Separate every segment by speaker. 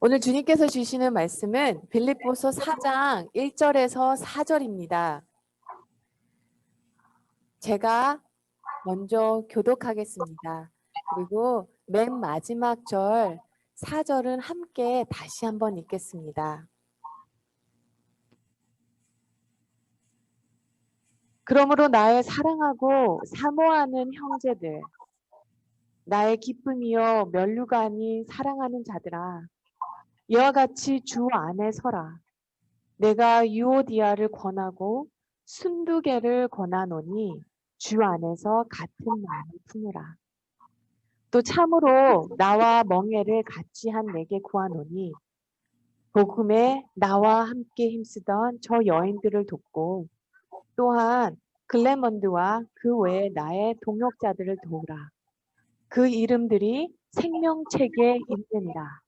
Speaker 1: 오늘 주님께서 주시는 말씀은 빌립보서 4장 1절에서 4절입니다. 제가 먼저 교독하겠습니다. 그리고 맨 마지막 절 4절은 함께 다시 한번 읽겠습니다. 그러므로 나의 사랑하고 사모하는 형제들, 나의 기쁨이요 면류가 아닌 사랑하는 자들아, 이와 같이 주 안에 서라. 내가 유오디아를 권하고 순두개를 권하노니 주 안에서 같은 마음을 품으라. 또 참으로 나와 멍에를 같이 한 내게 구하노니 복음에 나와 함께 힘쓰던 저 여인들을 돕고 또한 글레먼드와 그 외에 나의 동역자들을 도우라. 그 이름들이 생명책에 있느니라.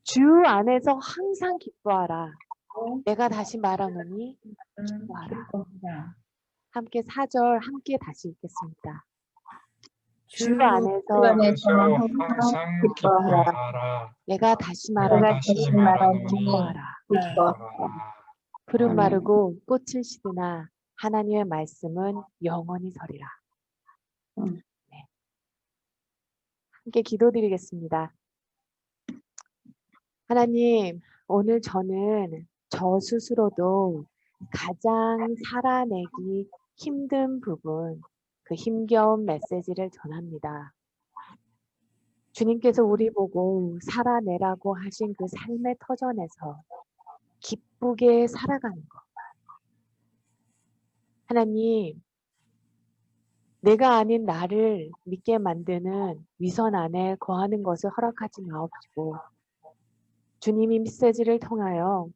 Speaker 1: 주 안에서 항상 기뻐하라. 내가 다시 말하노니 기뻐하라. 함께 4절 함께 다시 읽겠습니다. 주 안에서
Speaker 2: 항상 기뻐하라.
Speaker 1: 내가 다시
Speaker 2: 내가
Speaker 1: 말하노니
Speaker 2: 다시 말하노니
Speaker 1: 기뻐하라.
Speaker 2: 기뻐하라.
Speaker 1: 푸른 마르고 꽃은 시드나 하나님의 말씀은 영원히 서리라. 네. 함께 기도드리겠습니다. 하나님, 오늘 저는 저 스스로도 가장 살아내기 힘든 부분, 그 힘겨운 메시지를 전합니다. 주님께서 우리 보고 살아내라고 하신 그 삶의 터전에서 기쁘게 살아가는 것. 하나님, 내가 아닌 나를 믿게 만드는 위선 안에 거하는 것을 허락하지 마옵시고 주님이 메시지를 통하여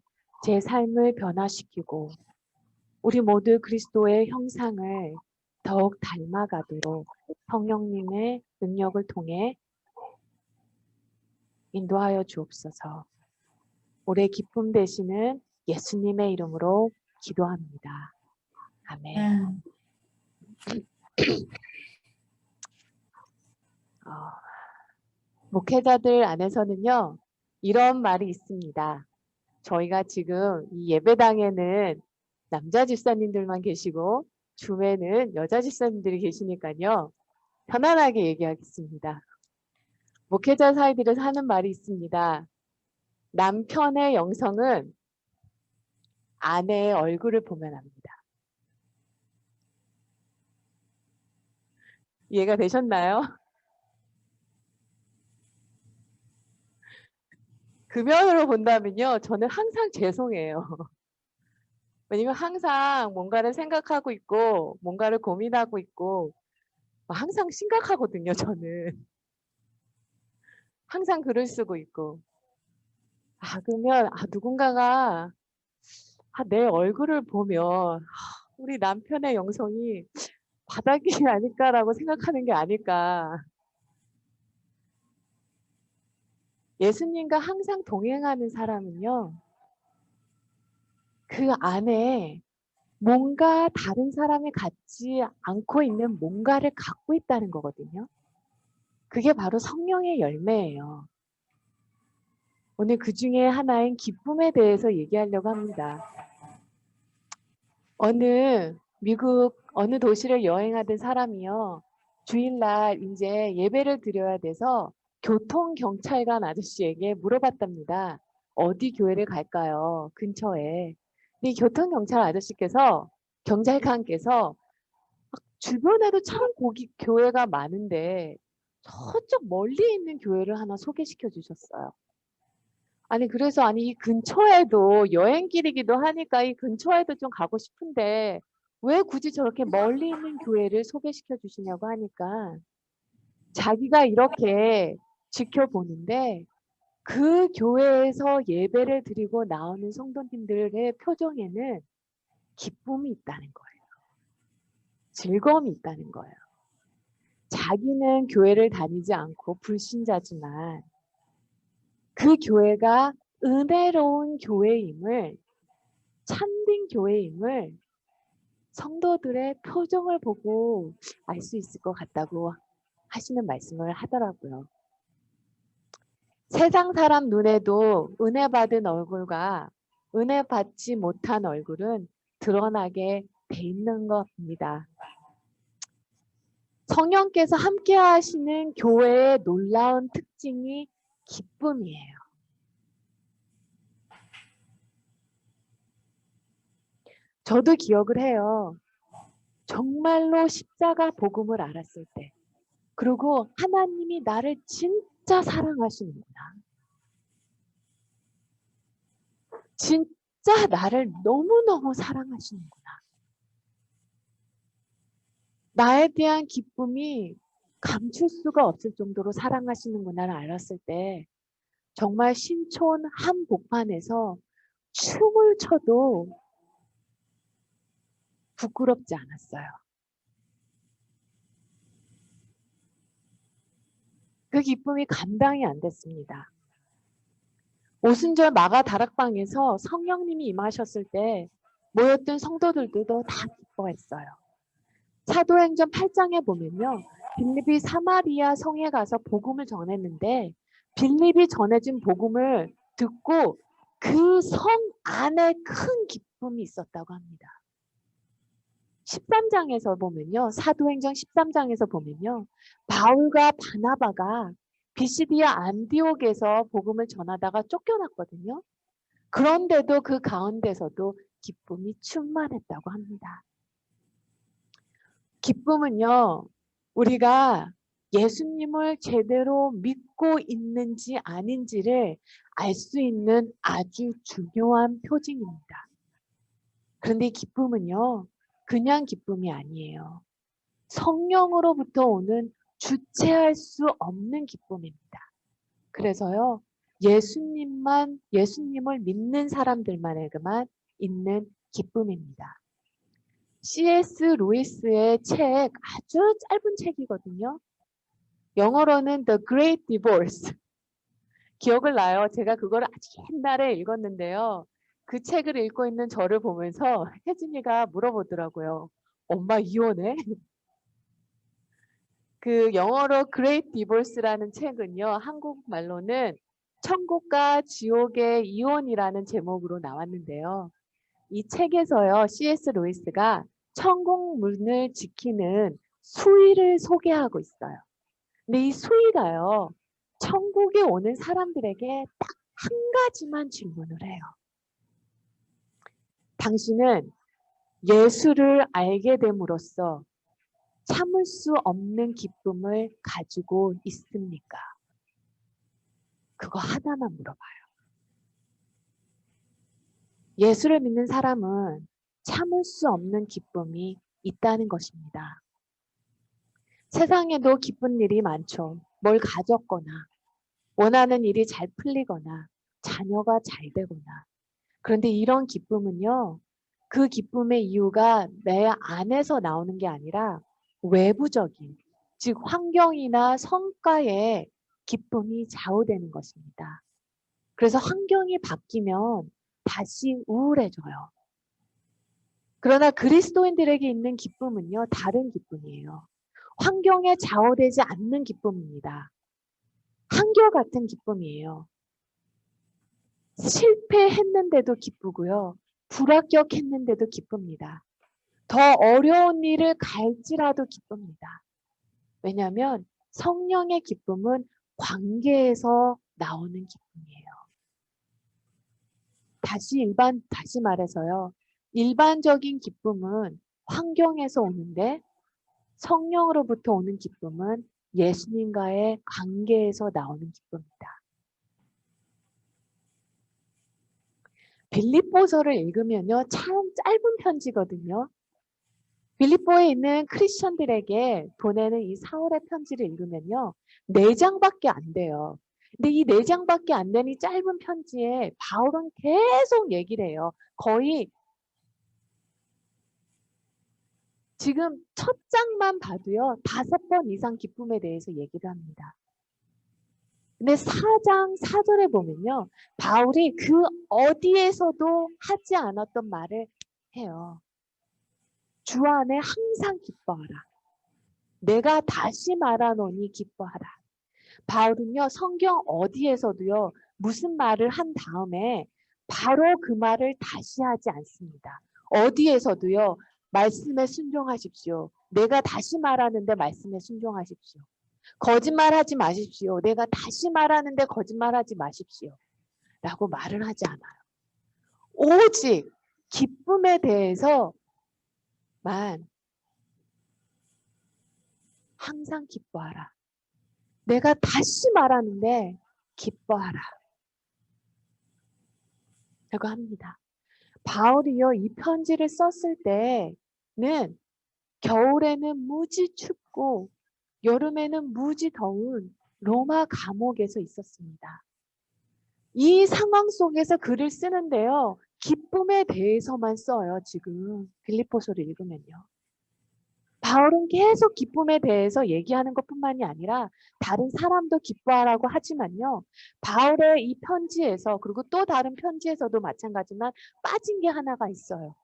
Speaker 1: 제 삶을 변화시키고 우리 모두 그리스도의 형상을 더욱 닮아가도록 성령님의 능력을 통해 인도하여 주옵소서. 올해 기쁨 되시는 예수님의 이름으로 기도합니다. 아멘. 목회자들 안에서는요, 이런 말이 있습니다. 저희가 지금 이 예배당에는 남자 집사님들만 계시고 주에는 여자 집사님들이 계시니까요. 편안하게 얘기하겠습니다. 목회자 사이들에서 하는 말이 있습니다. 남편의 영성은 아내의 얼굴을 보면 압니다. 이해가 되셨나요? 그 면으로 본다면요. 저는 항상 죄송해요. 왜냐면 항상 뭔가를 생각하고 있고 뭔가를 고민하고 있고 항상 심각하거든요. 저는. 항상 글을 쓰고 있고. 그러면 누군가가 내 얼굴을 보면 우리 남편의 영성이 바닥이 아닐까라고 생각하는 게 아닐까. 예수님과 항상 동행하는 사람은요. 그 안에 뭔가 다른 사람이 갖지 않고 있는 뭔가를 갖고 있다는 거거든요. 그게 바로 성령의 열매예요. 오늘 그 중에 하나인 기쁨에 대해서 얘기하려고 합니다. 미국 어느 도시를 여행하던 사람이요. 주일날 이제 예배를 드려야 돼서 교통경찰관 아저씨에게 물어봤답니다. 어디 교회를 갈까요? 근처에. 이 교통경찰 아저씨께서, 경찰관께서 주변에도 참 교회가 많은데 저쪽 멀리 있는 교회를 하나 소개시켜 주셨어요. 그래서 이 근처에도 여행길이기도 하니까 이 근처에도 좀 가고 싶은데 왜 굳이 저렇게 멀리 있는 교회를 소개시켜 주시냐고 하니까 자기가 이렇게 지켜보는데 그 교회에서 예배를 드리고 나오는 성도님들의 표정에는 기쁨이 있다는 거예요. 즐거움이 있다는 거예요. 자기는 교회를 다니지 않고 불신자지만 그 교회가 은혜로운 교회임을, 참된 교회임을 성도들의 표정을 보고 알 수 있을 것 같다고 하시는 말씀을 하더라고요. 세상 사람 눈에도 은혜 받은 얼굴과 은혜 받지 못한 얼굴은 드러나게 돼 있는 겁니다. 성령께서 함께 하시는 교회의 놀라운 특징이 기쁨이에요. 저도 기억을 해요. 정말로 십자가 복음을 알았을 때, 그리고 하나님이 나를 진짜 사랑하시는구나. 진짜 나를 너무너무 사랑하시는구나. 나에 대한 기쁨이 감출 수가 없을 정도로 사랑하시는구나를 알았을 때 정말 신촌 한복판에서 춤을 춰도 부끄럽지 않았어요. 그 기쁨이 감당이 안 됐습니다. 오순절 마가 다락방에서 성령님이 임하셨을 때 모였던 성도들도 다 기뻐했어요. 사도행전 8장에 보면요. 빌립이 사마리아 성에 가서 복음을 전했는데 빌립이 전해진 복음을 듣고 그 성 안에 큰 기쁨이 있었다고 합니다. 13장에서 보면요. 사도행전 13장에서 보면요. 바울과 바나바가 비시디아 안디옥에서 복음을 전하다가 쫓겨났거든요. 그런데도 그 가운데서도 기쁨이 충만했다고 합니다. 기쁨은요. 우리가 예수님을 제대로 믿고 있는지 아닌지를 알 수 있는 아주 중요한 표징입니다. 그런데 이 기쁨은요. 그냥 기쁨이 아니에요. 성령으로부터 오는 주체할 수 없는 기쁨입니다. 그래서요. 예수님을 믿는 사람들만에게만 있는 기쁨입니다. C.S. 루이스의 책, 아주 짧은 책이거든요. 영어로는 The Great Divorce. 기억을 나요. 제가 그걸 아주 옛날에 읽었는데요. 그 책을 읽고 있는 저를 보면서 혜진이가 물어보더라고요. 엄마 이혼해? 그 영어로 Great Divorce라는 책은요. 한국말로는 천국과 지옥의 이혼이라는 제목으로 나왔는데요. 이 책에서요. C.S. 루이스가 천국 문을 지키는 수의를 소개하고 있어요. 근데 이 수의가요. 천국에 오는 사람들에게 딱 한 가지만 질문을 해요. 당신은 예수를 알게 됨으로써 참을 수 없는 기쁨을 가지고 있습니까? 그거 하나만 물어봐요. 예수를 믿는 사람은 참을 수 없는 기쁨이 있다는 것입니다. 세상에도 기쁜 일이 많죠. 뭘 가졌거나 원하는 일이 잘 풀리거나 자녀가 잘 되거나. 그런데 이런 기쁨은요. 그 기쁨의 이유가 내 안에서 나오는 게 아니라 외부적인, 즉 환경이나 성과에 기쁨이 좌우되는 것입니다. 그래서 환경이 바뀌면 다시 우울해져요. 그러나 그리스도인들에게 있는 기쁨은요. 다른 기쁨이에요. 환경에 좌우되지 않는 기쁨입니다. 한결같은 기쁨이에요. 실패했는데도 기쁘고요. 불합격했는데도 기쁩니다. 더 어려운 일을 갈지라도 기쁩니다. 왜냐하면 성령의 기쁨은 관계에서 나오는 기쁨이에요. 다시 말해서요. 일반적인 기쁨은 환경에서 오는데 성령으로부터 오는 기쁨은 예수님과의 관계에서 나오는 기쁨입니다. 빌립보서를 읽으면요. 참 짧은 편지거든요. 빌립보에 있는 크리스천들에게 보내는 이 사울의 편지를 읽으면요. 4장밖에 안 돼요. 근데 이 4장밖에 안 되는 이 짧은 편지에 바울은 계속 얘기를 해요. 거의 지금 첫 장만 봐도요. 5번 이상 기쁨에 대해서 얘기를 합니다. 근데 4장 4절에 보면요. 바울이 그 어디에서도 하지 않았던 말을 해요. 주 안에 항상 기뻐하라. 내가 다시 말하노니 기뻐하라. 바울은요, 성경 어디에서도요, 무슨 말을 한 다음에 바로 그 말을 다시 하지 않습니다. 어디에서도요, 말씀에 순종하십시오. 내가 다시 말하는데 말씀에 순종하십시오. 거짓말하지 마십시오. 내가 다시 말하는데 거짓말하지 마십시오. 라고 말을 하지 않아요. 오직 기쁨에 대해서만 항상 기뻐하라. 내가 다시 말하는데 기뻐하라. 라고 합니다. 바울이요, 이 편지를 썼을 때는 겨울에는 무지 춥고 여름에는 무지 더운 로마 감옥에서 있었습니다. 이 상황 속에서 글을 쓰는데요, 기쁨에 대해서만 써요. 지금 빌립보서를 읽으면요. 바울은 계속 기쁨에 대해서 얘기하는 것뿐만이 아니라 다른 사람도 기뻐하라고 하지만요. 바울의 이 편지에서, 그리고 또 다른 편지에서도 마찬가지지만 빠진 게 하나가 있어요.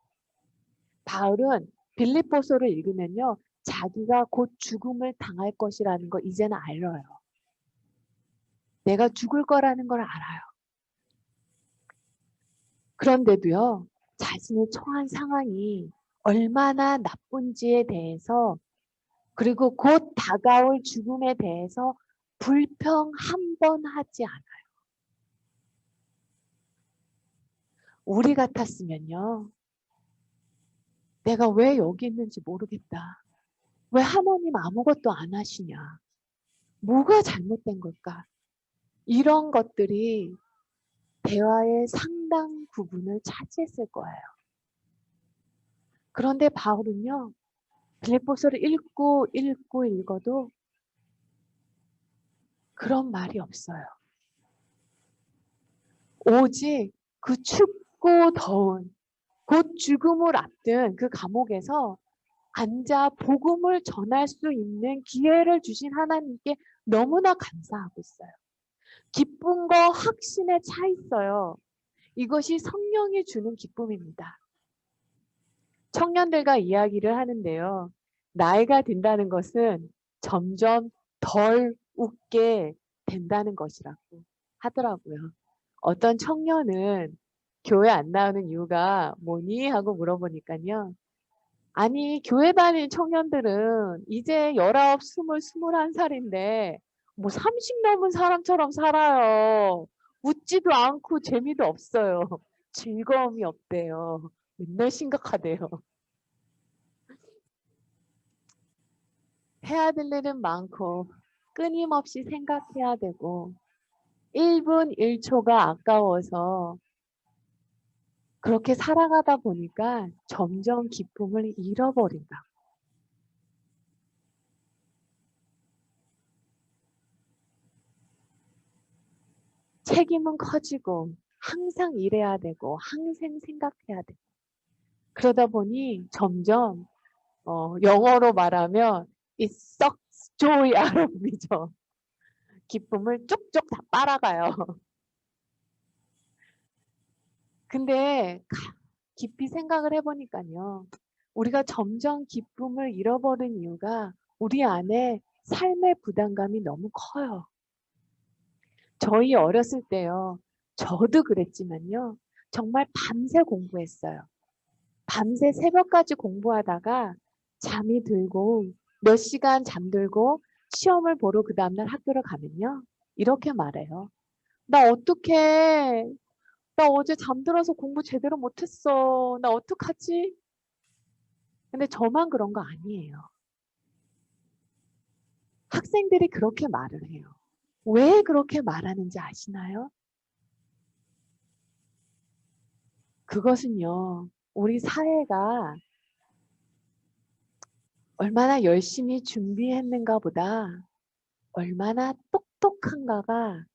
Speaker 1: 바울은 빌립보서를 읽으면요, 자기가 곧 죽음을 당할 것이라는 거 이제는 알아요. 내가 죽을 거라는 걸 알아요. 그런데도요, 자신이 처한 상황이 얼마나 나쁜지에 대해서, 그리고 곧 다가올 죽음에 대해서 불평 한 번 하지 않아요. 우리 같았으면요, 내가 왜 여기 있는지 모르겠다. 왜 하나님 아무것도 안 하시냐? 뭐가 잘못된 걸까? 이런 것들이 대화의 상당 부분을 차지했을 거예요. 그런데 바울은요, 빌립보서를 읽고 읽어도 그런 말이 없어요. 오직 그 춥고 더운 곧 죽음을 앞둔 그 감옥에서 앉아 복음을 전할 수 있는 기회를 주신 하나님께 너무나 감사하고 있어요. 기쁨과 확신에 차 있어요. 이것이 성령이 주는 기쁨입니다. 청년들과 이야기를 하는데요. 나이가 든다는 것은 점점 덜 웃게 된다는 것이라고 하더라고요. 어떤 청년은 교회 안 나오는 이유가 뭐니? 하고 물어보니까요. 아니, 교회 다니는 청년들은 이제 19, 20, 21살인데 뭐 30 넘은 사람처럼 살아요. 웃지도 않고 재미도 없어요. 즐거움이 없대요. 맨날 심각하대요. 해야 될 일은 많고 끊임없이 생각해야 되고 1분 1초가 아까워서 그렇게 살아가다 보니까 점점 기쁨을 잃어버린다. 책임은 커지고 항상 일해야 되고 항상 생각해야 되고 그러다 보니 점점 영어로 말하면 it sucks joy out of me죠. 기쁨을 쪽쪽 다 빨아가요. 근데 깊이 생각을 해보니까요. 우리가 점점 기쁨을 잃어버린 이유가 우리 안에 삶의 부담감이 너무 커요. 저희 어렸을 때요. 저도 그랬지만요. 정말 밤새 공부했어요. 밤새 새벽까지 공부하다가 잠이 들고 몇 시간 잠들고 시험을 보러 그 다음날 학교를 가면요. 이렇게 말해요. 나 어떡해. 나 어제 잠들어서 공부 제대로 못했어. 나 어떡하지? 근데 저만 그런 거 아니에요. 학생들이 그렇게 말을 해요. 왜 그렇게 말하는지 아시나요? 그것은요, 우리 사회가 얼마나 열심히 준비했는가 보다 얼마나 똑똑한가,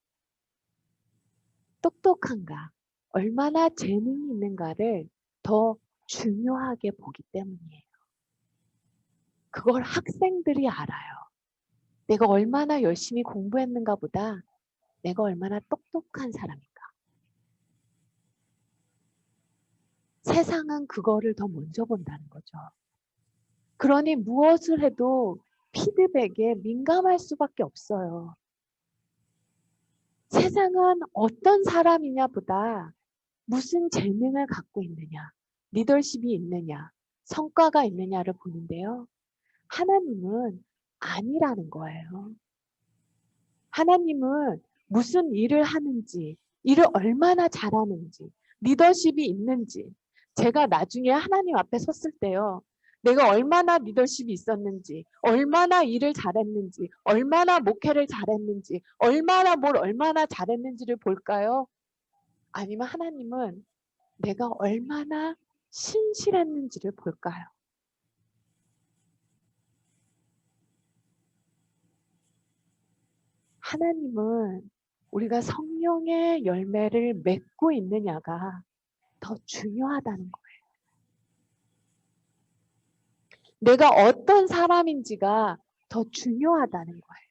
Speaker 1: 얼마나 재능이 있는가를 더 중요하게 보기 때문이에요. 그걸 학생들이 알아요. 내가 얼마나 열심히 공부했는가 보다 내가 얼마나 똑똑한 사람인가. 세상은 그거를 더 먼저 본다는 거죠. 그러니 무엇을 해도 피드백에 민감할 수밖에 없어요. 세상은 어떤 사람이냐 보다 무슨 재능을 갖고 있느냐, 리더십이 있느냐, 성과가 있느냐를 보는데요. 하나님은 아니라는 거예요. 하나님은 무슨 일을 하는지, 일을 얼마나 잘하는지, 리더십이 있는지, 제가 나중에 하나님 앞에 섰을 때요. 내가 얼마나 리더십이 있었는지, 얼마나 일을 잘했는지, 얼마나 목회를 잘했는지, 얼마나 잘했는지를 볼까요? 아니면 하나님은 내가 얼마나 신실했는지를 볼까요? 하나님은 우리가 성령의 열매를 맺고 있느냐가 더 중요하다는 거예요. 내가 어떤 사람인지가 더 중요하다는 거예요.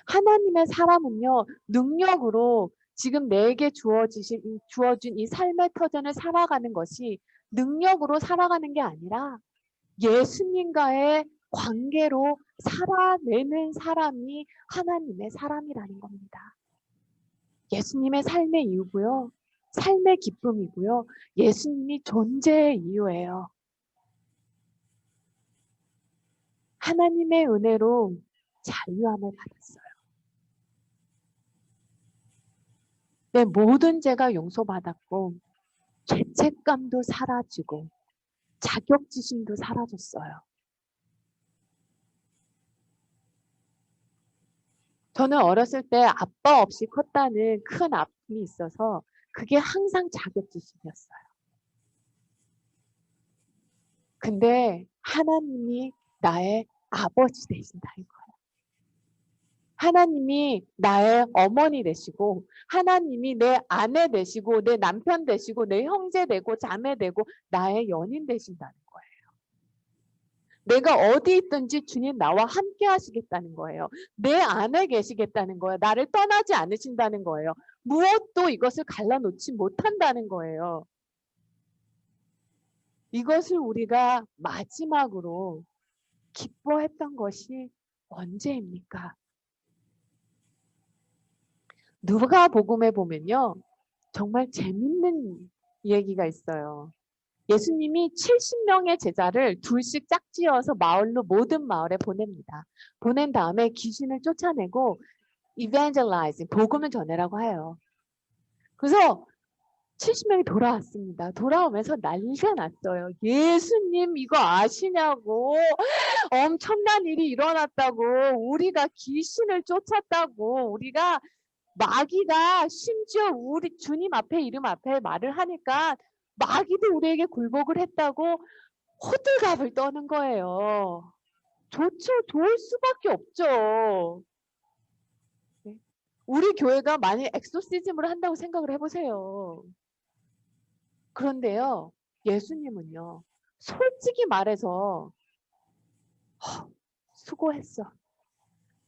Speaker 1: 하나님의 사람은요, 능력으로 지금 내게 주어준 이 삶의 터전을 살아가는 것이 능력으로 살아가는 게 아니라 예수님과의 관계로 살아내는 사람이 하나님의 사람이라는 겁니다. 예수님의 삶의 이유고요. 삶의 기쁨이고요. 예수님이 존재의 이유예요. 하나님의 은혜로 자유함을 받았어요. 내 모든 죄가 용서받았고 죄책감도 사라지고 자격지심도 사라졌어요. 저는 어렸을 때 아빠 없이 컸다는 큰 아픔이 있어서 그게 항상 자격지심이었어요. 근데 하나님이 나의 아버지 되신다는 거예요. 하나님이 나의 어머니 되시고 하나님이 내 아내 되시고 내 남편 되시고 내 형제 되고 자매 되고 나의 연인 되신다는 거예요. 내가 어디 있든지 주님 나와 함께 하시겠다는 거예요. 내 안에 계시겠다는 거예요. 나를 떠나지 않으신다는 거예요. 무엇도 이것을 갈라놓지 못한다는 거예요. 이것을 우리가 마지막으로 기뻐했던 것이 언제입니까? 누가복음에 보면요. 정말 재밌는 얘기가 있어요. 예수님이 70명의 제자를 둘씩 짝지어서 마을로 모든 마을에 보냅니다. 보낸 다음에 귀신을 쫓아내고 evangelizing, 복음을 전해라고 해요. 그래서 70명이 돌아왔습니다. 돌아오면서 난리가 났어요. 예수님 이거 아시냐고, 엄청난 일이 일어났다고, 우리가 귀신을 쫓았다고, 우리가 마귀가 심지어 우리 주님 앞에 이름 앞에 말을 하니까 마귀도 우리에게 굴복을 했다고 호들갑을 떠는 거예요. 좋죠. 좋을 수밖에 없죠. 네. 우리 교회가 만약 엑소시즘을 한다고 생각을 해보세요. 그런데요. 예수님은요. 솔직히 말해서 수고했어.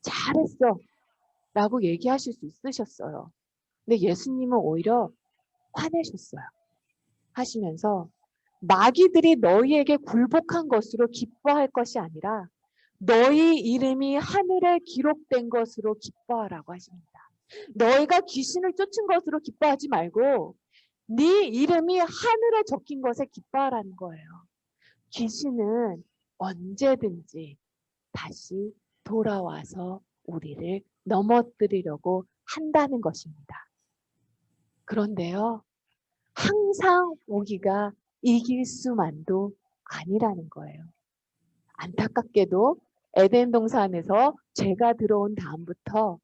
Speaker 1: 잘했어. 라고 얘기하실 수 있으셨어요. 근데 예수님은 오히려 화내셨어요. 하시면서 마귀들이 너희에게 굴복한 것으로 기뻐할 것이 아니라 너희 이름이 하늘에 기록된 것으로 기뻐하라고 하십니다. 너희가 귀신을 쫓은 것으로 기뻐하지 말고 네 이름이 하늘에 적힌 것에 기뻐하라는 거예요. 귀신은 언제든지 다시 돌아와서 우리를 넘어뜨리려고 한다는 것입니다. 그런데요. 항상 우리가 이길 수만도 아니라는 거예요. 안타깝게도 에덴 동산에서 죄가 들어온 다음부터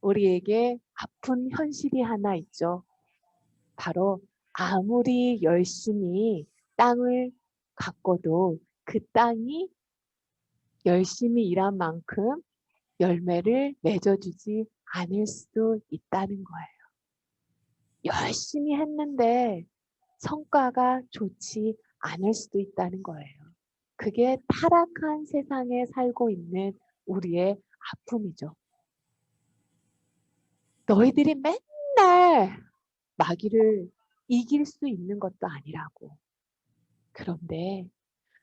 Speaker 1: 우리에게 아픈 현실이 하나 있죠. 바로 아무리 열심히 땅을 가꿔도 그 땅이 열심히 일한 만큼 열매를 맺어주지 않을 수도 있다는 거예요. 열심히 했는데 성과가 좋지 않을 수도 있다는 거예요. 그게 타락한 세상에 살고 있는 우리의 아픔이죠. 너희들이 맨날 마귀를 이길 수 있는 것도 아니라고. 그런데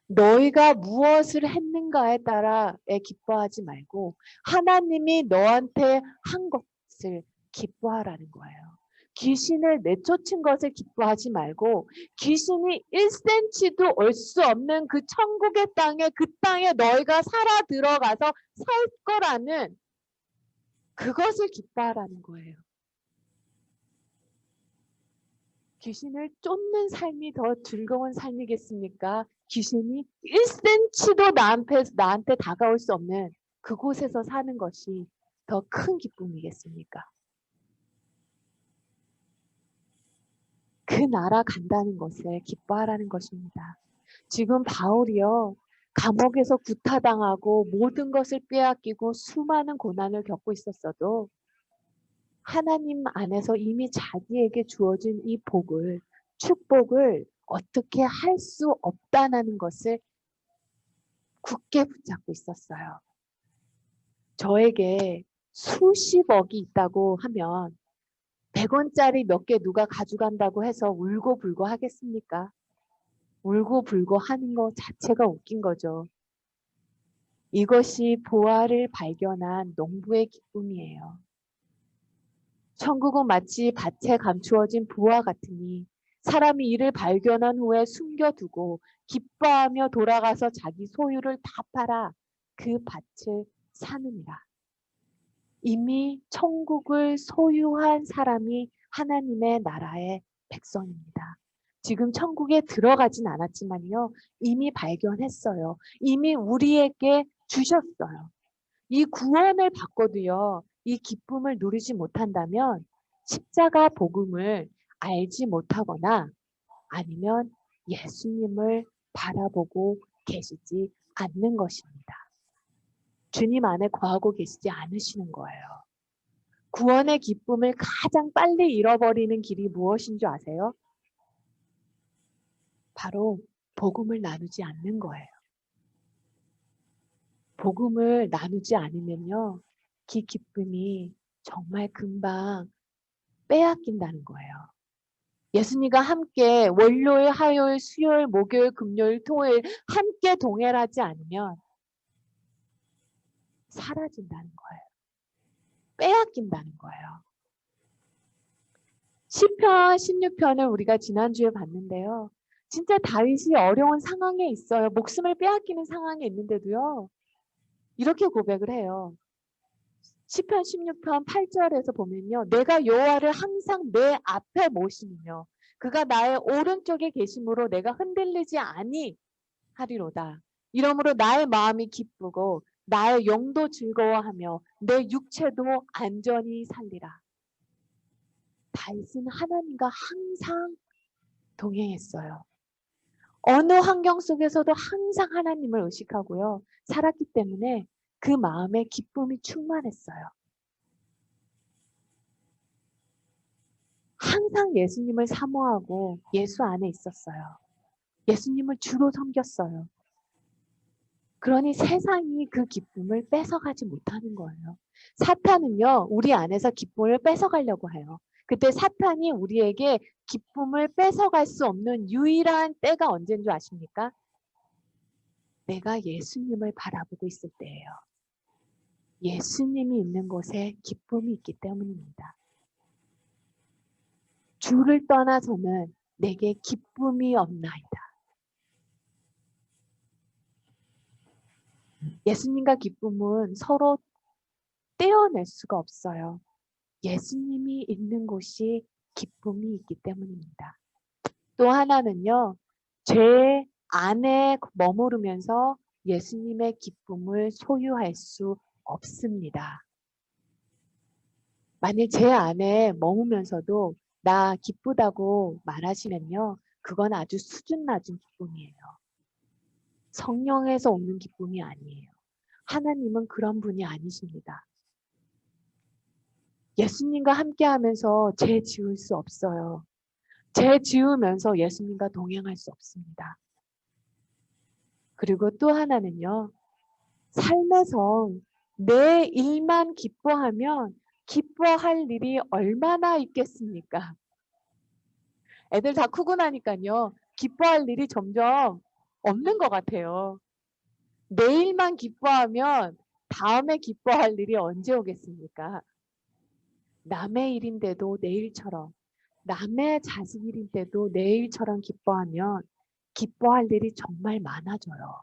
Speaker 1: 너희가 무엇을 했는가에 따라에 기뻐하지 말고 하나님이 너한테 한 것을 기뻐하라는 거예요. 귀신을 내쫓은 것을 기뻐하지 말고 귀신이 1cm도 올 수 없는 그 천국의 땅에 그 땅에 너희가 살아 들어가서 살 거라는 그것을 기뻐하라는 거예요. 귀신을 쫓는 삶이 더 즐거운 삶이겠습니까? 귀신이 1cm도 나한테 다가올 수 없는 그곳에서 사는 것이 더 큰 기쁨이겠습니까? 그 나라 간다는 것을 기뻐하라는 것입니다. 지금 바울이요. 감옥에서 구타당하고 모든 것을 빼앗기고 수많은 고난을 겪고 있었어도 하나님 안에서 이미 자기에게 주어진 이 복을, 축복을 어떻게 할 수 없다는 것을 굳게 붙잡고 있었어요. 저에게 수십억이 있다고 하면 100원짜리 몇 개 누가 가져간다고 해서 울고불고 하겠습니까? 울고불고 하는 것 자체가 웃긴 거죠. 이것이 보화를 발견한 농부의 기쁨이에요. 천국은 마치 밭에 감추어진 보화 같으니 사람이 이를 발견한 후에 숨겨두고 기뻐하며 돌아가서 자기 소유를 다 팔아 그 밭을 사느니라. 이미 천국을 소유한 사람이 하나님의 나라의 백성입니다. 지금 천국에 들어가진 않았지만요. 이미 발견했어요. 이미 우리에게 주셨어요. 이 구원을 받고도요. 이 기쁨을 누리지 못한다면 십자가 복음을 알지 못하거나 아니면 예수님을 바라보고 계시지 않는 것입니다. 주님 안에 거하고 계시지 않으시는 거예요. 구원의 기쁨을 가장 빨리 잃어버리는 길이 무엇인 줄 아세요? 바로 복음을 나누지 않는 거예요. 복음을 나누지 않으면요. 그 기쁨이 정말 금방 빼앗긴다는 거예요. 예수님과 함께 월요일, 화요일, 수요일, 목요일, 금요일, 토요일 함께 동행하지 않으면 사라진다는 거예요. 빼앗긴다는 거예요. 시편 16편을 우리가 지난주에 봤는데요. 진짜 다윗이 어려운 상황에 있어요. 목숨을 빼앗기는 상황에 있는데도요. 이렇게 고백을 해요. 시편 16편 8절에서 보면요. 내가 여호와를 항상 내 앞에 모시며 그가 나의 오른쪽에 계심으로 내가 흔들리지 아니하리로다. 이러므로 나의 마음이 기쁘고 나의 영도 즐거워하며 내 육체도 안전히 살리라. 다윗은 하나님과 항상 동행했어요. 어느 환경 속에서도 항상 하나님을 의식하고요. 살았기 때문에 그 마음에 기쁨이 충만했어요. 항상 예수님을 사모하고 예수 안에 있었어요. 예수님을 주로 섬겼어요. 그러니 세상이 그 기쁨을 뺏어가지 못하는 거예요. 사탄은요, 우리 안에서 기쁨을 뺏어가려고 해요. 그때 사탄이 우리에게 기쁨을 뺏어갈 수 없는 유일한 때가 언제인 줄 아십니까? 내가 예수님을 바라보고 있을 때예요. 예수님이 있는 곳에 기쁨이 있기 때문입니다. 주를 떠나서는 내게 기쁨이 없나이다. 예수님과 기쁨은 서로 떼어낼 수가 없어요. 예수님이 있는 곳이 기쁨이 있기 때문입니다. 또 하나는요. 죄 안에 머무르면서 예수님의 기쁨을 소유할 수 없습니다. 만일 제 안에 머무면서도 나 기쁘다고 말하시면요. 그건 아주 수준 낮은 기쁨이에요. 성령에서 오는 기쁨이 아니에요. 하나님은 그런 분이 아니십니다. 예수님과 함께 하면서 죄 지을 수 없어요. 죄 지으면서 예수님과 동행할 수 없습니다. 그리고 또 하나는요. 삶에서 내 일만 기뻐하면 기뻐할 일이 얼마나 있겠습니까? 애들 다 크고 나니까요. 기뻐할 일이 점점 없는 것 같아요. 내일만 기뻐하면 다음에 기뻐할 일이 언제 오겠습니까? 남의 일인데도 내 일처럼, 남의 자식 일인데도 내 일처럼 기뻐하면 기뻐할 일이 정말 많아져요.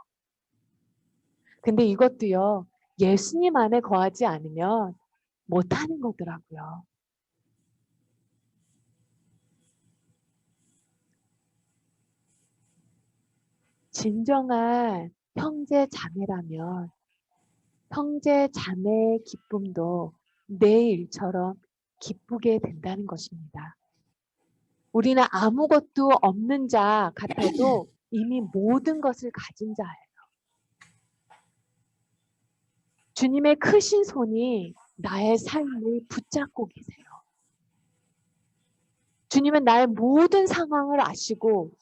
Speaker 1: 근데 이것도요, 예수님 안에 거하지 않으면 못하는 거더라고요. 진정한 형제 자매라면 형제 자매의 기쁨도 내 일처럼 기쁘게 된다는 것입니다. 우리는 아무것도 없는 자 같아도 이미 모든 것을 가진 자예요. 주님의 크신 손이 나의 삶을 붙잡고 계세요. 주님은 나의 모든 상황을 아시고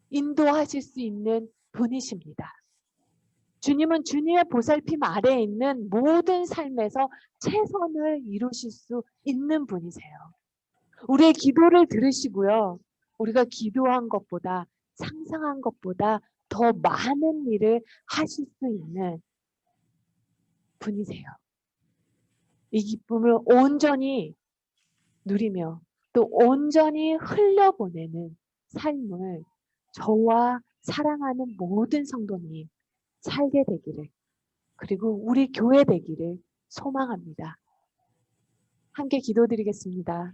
Speaker 1: 인도하실 수 있는 분이십니다. 주님은 주님의 보살핌 아래에 있는 모든 삶에서 최선을 이루실 수 있는 분이세요. 우리의 기도를 들으시고요. 우리가 기도한 것보다 상상한 것보다 더 많은 일을 하실 수 있는 분이세요. 이 기쁨을 온전히 누리며 또 온전히 흘려보내는 삶을 저와 사랑하는 모든 성도님 살게 되기를, 그리고 우리 교회 되기를 소망합니다. 함께 기도드리겠습니다.